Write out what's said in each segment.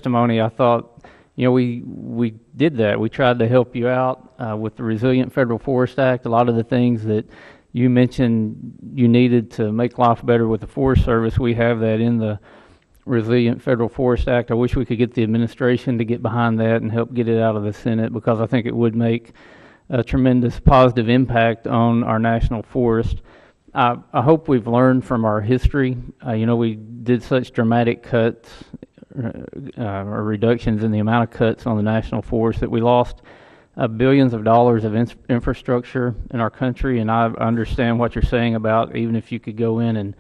testimony, I thought, we did that. We tried to help you out with the Resilient Federal Forest Act. A lot of the things that you mentioned you needed to make life better with the Forest Service, we have that in the Resilient Federal Forest Act. I wish we could get the administration to get behind that and help get it out of the Senate, because I think it would make a tremendous positive impact on our national forest. I hope we've learned from our history. We did such dramatic cuts or reductions in the amount of cuts on the national forest that we lost billions of dollars of infrastructure in our country. And I understand what you're saying about even if you could go in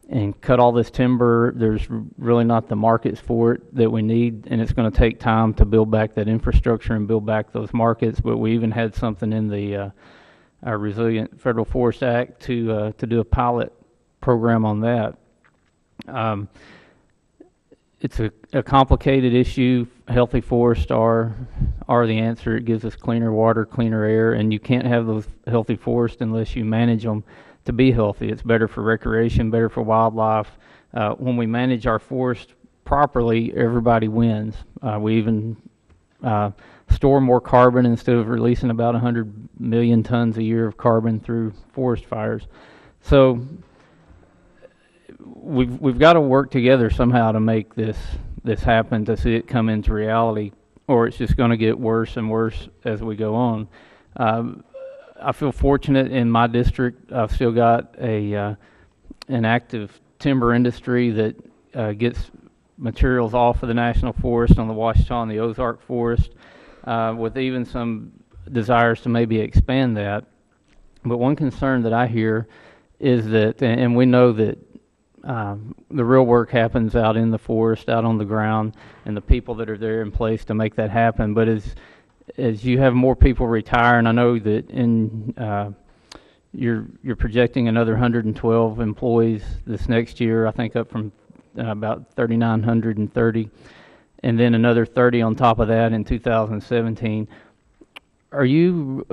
and cut all this timber, there's really not the markets for it that we need, and it's going to take time to build back that infrastructure and build back those markets. But we even had something in the our Resilient Federal Forest Act to do a pilot program on that. It's a complicated issue. Healthy forests are the answer. It gives us cleaner water, cleaner air, and you can't have those healthy forests unless you manage them to be healthy. It's better for recreation, better for wildlife. When we manage our forest properly, everybody wins. We even store more carbon instead of releasing about 100 million tons a year of carbon through forest fires. So we've got to work together somehow to make this happen, to see it come into reality, or it's just going to get worse and worse as we go on. I feel fortunate in my district. I've still got an active timber industry that gets materials off of the national forest on the Ouachita and the Ozark Forest, with even some desires to maybe expand that. But one concern that I hear is that, and we know that the real work happens out in the forest, out on the ground, and the people that are there in place to make that happen. But as you have more people retire, and I know that you're projecting another 112 employees this next year, I think up from about 3,930, and then another 30 on top of that in 2017. Are you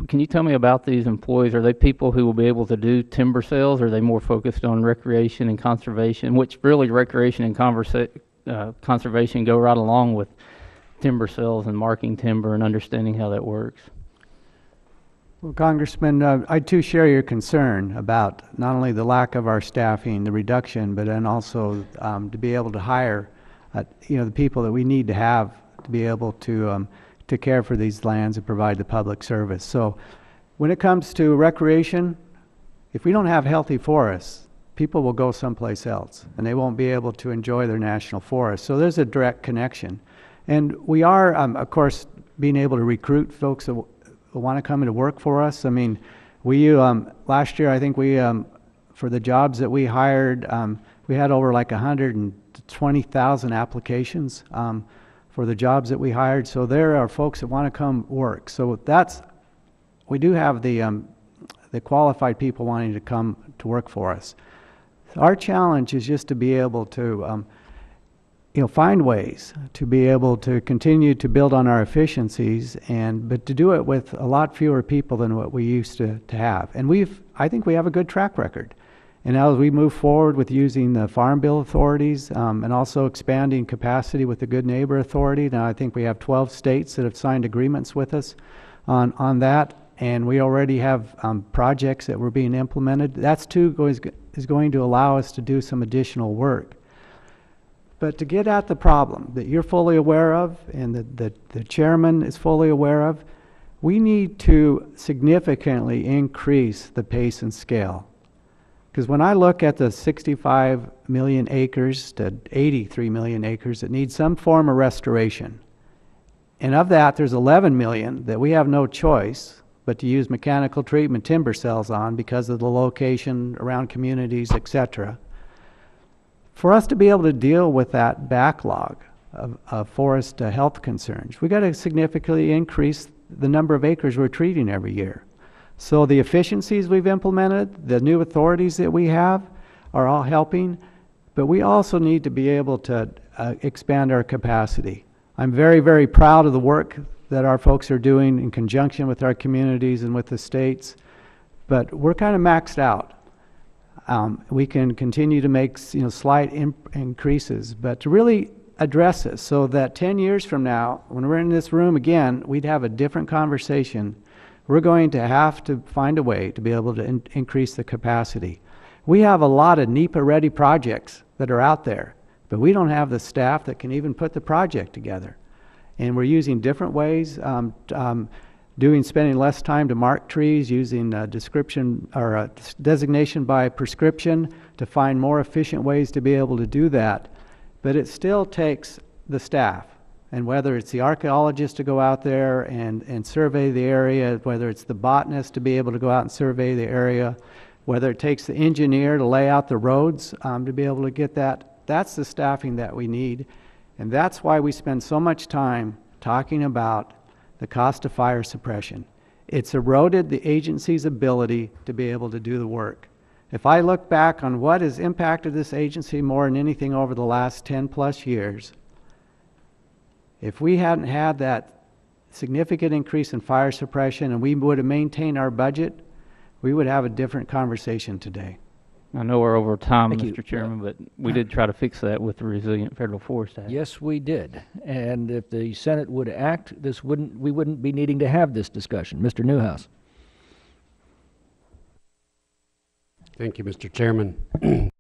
can you tell me about these employees? Are they people who will be able to do timber sales, or are they more focused on recreation and conservation, which really recreation and conservation go right along with timber sales and marking timber and understanding how that works? Well, Congressman, I too share your concern about not only the lack of our staffing, the reduction, but then also to be able to hire the people that we need to have to be able to care for these lands and provide the public service. So when it comes to recreation, if we don't have healthy forests, people will go someplace else and they won't be able to enjoy their national forest. So there's a direct connection. And we are, of course, being able to recruit folks that want to come into work for us. I mean, we last year, I think we for the jobs that we hired, we had over like 120,000 applications for the jobs that we hired. So there are folks that want to come work. So we do have the qualified people wanting to come to work for us. Our challenge is just to be able to find ways to be able to continue to build on our efficiencies, but to do it with a lot fewer people than what we used to have. And I think we have a good track record. And as we move forward with using the Farm Bill authorities and also expanding capacity with the Good Neighbor Authority, now I think we have 12 states that have signed agreements with us on that, and we already have projects that were being implemented. That's too is going to allow us to do some additional work. But to get at the problem that you're fully aware of and that the chairman is fully aware of, we need to significantly increase the pace and scale. Because when I look at the 65 million acres to 83 million acres that need some form of restoration, and of that there's 11 million that we have no choice but to use mechanical treatment timber cells on because of the location around communities, etc. For us to be able to deal with that backlog of forest health concerns, we've got to significantly increase the number of acres we're treating every year. So the efficiencies we've implemented, the new authorities that we have are all helping, but we also need to be able to expand our capacity. I'm very, very proud of the work that our folks are doing in conjunction with our communities and with the states, but we're kind of maxed out. We can continue to make slight increases, but to really address this so that 10 years from now, when we're in this room again, we'd have a different conversation. We're going to have to find a way to be able to increase the capacity. We have a lot of NEPA-ready projects that are out there, but we don't have the staff that can even put the project together. And we're using different ways, spending less time to mark trees, using description or designation by prescription to find more efficient ways to be able to do that. But it still takes the staff, and whether it's the archaeologist to go out there and survey the area, whether it's the botanist to be able to go out and survey the area, whether it takes the engineer to lay out the roads to be able to get that, that's the staffing that we need. And that's why we spend so much time talking about the cost of fire suppression. It's eroded the agency's ability to be able to do the work. If I look back on what has impacted this agency more than anything over the last 10 plus years, if we hadn't had that significant increase in fire suppression and we would have maintained our budget, we would have a different conversation today. I know we're over time, Thank you. Mr. Chairman, but we did try to fix that with the Resilient Federal Forest Act. Yes, we did. And if the Senate would act, we wouldn't be needing to have this discussion. Mr. Newhouse. Thank you, Mr. Chairman.